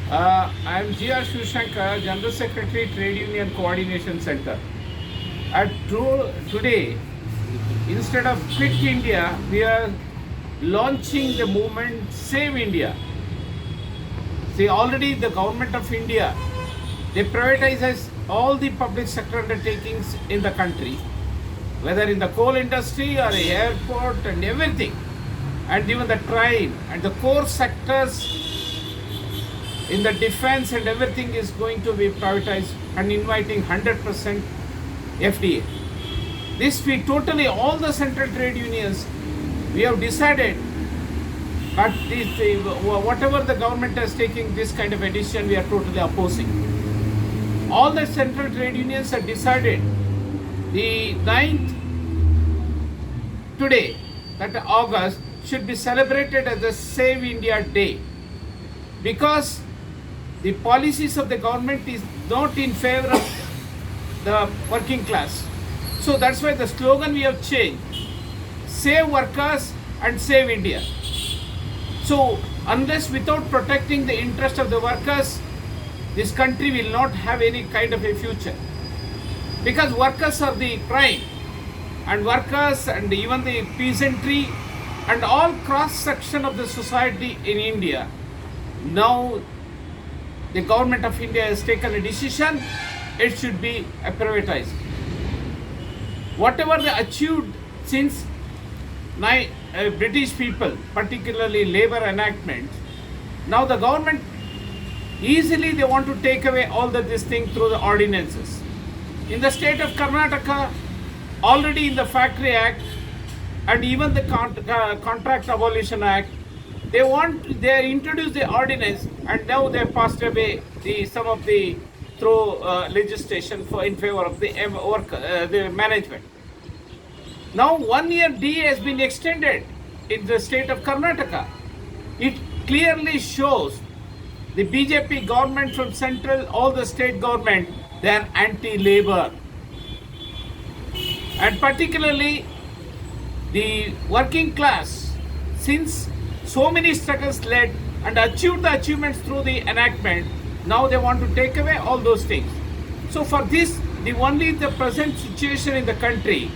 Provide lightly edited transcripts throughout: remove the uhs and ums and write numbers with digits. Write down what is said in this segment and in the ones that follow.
I am G.R. Shivshankar, General Secretary, Trade Union Coordination Center. Today, instead of Quit India, we are launching the movement Save India. See, already the government of India, they privatizes all the public sector undertakings in the country, whether in the coal industry or the airport and everything, and even the train and the core sectors in the defense and everything is going to be privatized and inviting 100% FDA. This we totally, all the central trade unions, we have decided that whatever the government is taking this kind of a decision, we are totally opposing. All the central trade unions have decided the 9th today, that August, should be celebrated as the Save India Day, because the policies of the government is not in favor of the working class. So that's why the slogan we have changed: Save Workers and Save India. So unless without protecting the interest of the workers, this country will not have any kind of a future. Because workers are the prime, and workers and even the peasantry and all cross section of the society in India, now the government of India has taken a decision, it should be privatized. Whatever they achieved since British people, particularly labor enactment, now the government easily they want to take away all this thing through the ordinances. In the state of Karnataka, already in the Factory Act and even the Contract Abolition Act, they introduced the ordinance, and now they passed away some of the through legislation in favor of the management. Now 1 year DA has been extended in the state of Karnataka. It clearly shows the BJP government from central, all the state government, they are anti-labor, and particularly the working class, since so many struggles led and achieved the achievements through the enactment, now they want to take away all those things. So for this, only the present situation in the country,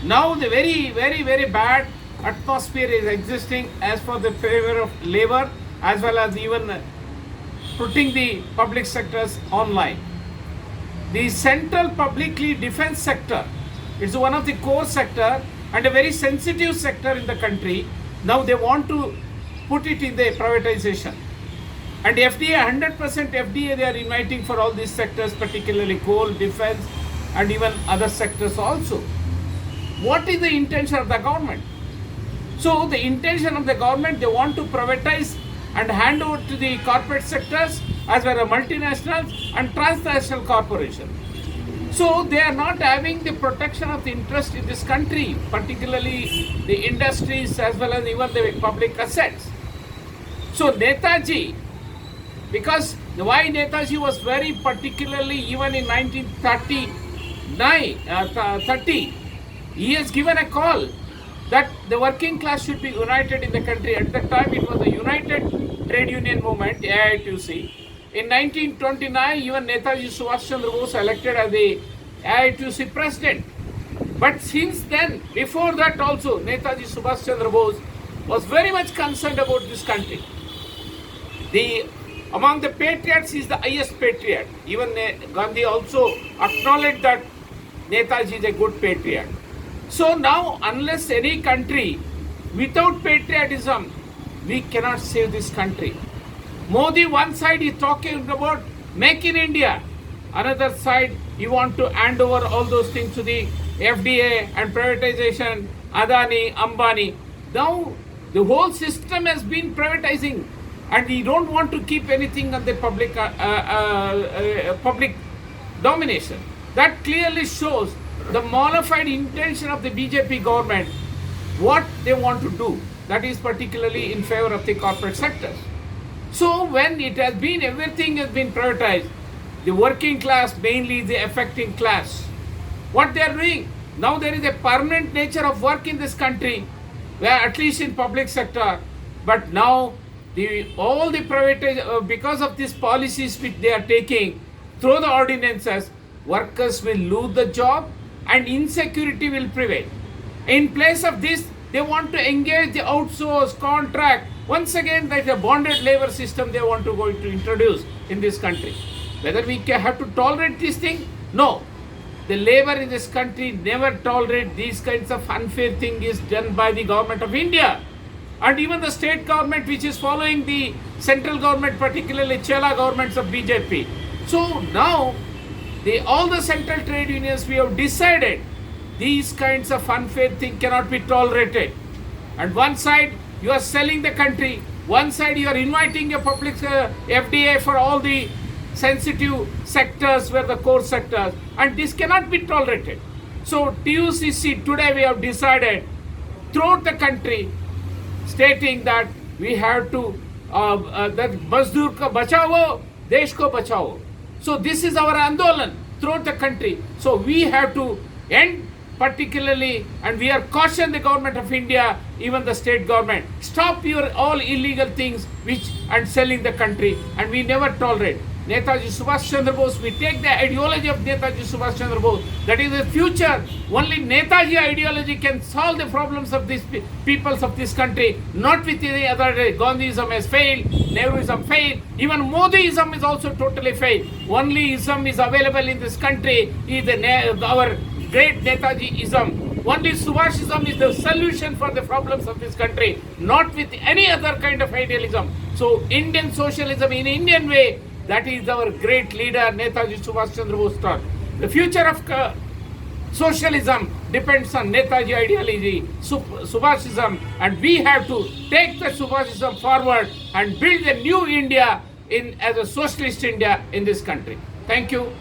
now the very, very, very bad atmosphere is existing as for the favor of labor, as well as even putting the public sectors online. The central publicly defense sector is one of the core sector and a very sensitive sector in the country. Now they want to put it in the privatization. And FDA, 100% FDA they are inviting for all these sectors, particularly coal, defense, and even other sectors also. What is the intention of the government? So the intention of the government, they want to privatize and hand over to the corporate sectors as well as multinationals and transnational corporations. So they are not having the protection of the interest in this country, particularly the industries as well as even the public assets. So Netaji, because why Netaji was very particularly even in 1930, he has given a call that the working class should be united in the country. At that time it was the United Trade Union Movement, AITUC. In 1929, even Netaji Subhash Chandra Bose elected as the AITUC president. But since then, before that also, Netaji Subhash Chandra Bose was very much concerned about this country. Among the patriots, he is the highest patriot. Even Gandhi also acknowledged that Netaji is a good patriot. So now, unless any country, without patriotism, we cannot save this country. Modi, one side is talking about Make in India. Another side, he want to hand over all those things to the FDA and privatization, Adani, Ambani. Now, the whole system has been privatizing, and he don't want to keep anything on the public domination. That clearly shows the modified intention of the BJP government, what they want to do. That is particularly in favor of the corporate sectors. So when it has been, everything has been privatized, the working class, mainly the affecting class, what they are doing, now there is a permanent nature of work in this country, where at least in public sector, but now all the private because of these policies which they are taking through the ordinances, workers will lose the job and insecurity will prevail. In place of this, they want to engage the outsource contract. Once again, that a bonded labor system they want to go to introduce in this country. Whether we have to tolerate this thing? No. The labor in this country never tolerate these kinds of unfair thing is done by the government of India. And even the state government which is following the central government, particularly Chela governments of BJP. So now, all the central trade unions, we have decided these kinds of unfair thing cannot be tolerated. And one side, you are selling the country. One side, you are inviting your public FDI for all the sensitive sectors where the core sectors. And this cannot be tolerated. So TUCC, today we have decided throughout the country, stating that we have to that Mazdoor ko bachao, Desh ko bachao. So this is our andolan throughout the country. So we have to end particularly, and we are caution the government of India, even the state government, stop your all illegal things and selling the country, and we never tolerate. Netaji Subhash Chandra Bose, we take the ideology of Netaji Subhash Chandra Bose. That is the future. Only Netaji ideology can solve the problems of these peoples of this country. Not with any other. Gandhiism has failed. Nehruism failed. Even Modiism is also totally failed. Only ism is available in this country is our great Netajiism. Only Subhashism is the solution for the problems of this country. Not with any other kind of idealism. So Indian socialism in Indian way, that is our great leader Netaji Subhash Chandra Bose taught. The future of socialism depends on Netaji ideology, Subhashism, and we have to take the Subhashism forward and build a new India as a socialist India in this country. Thank you.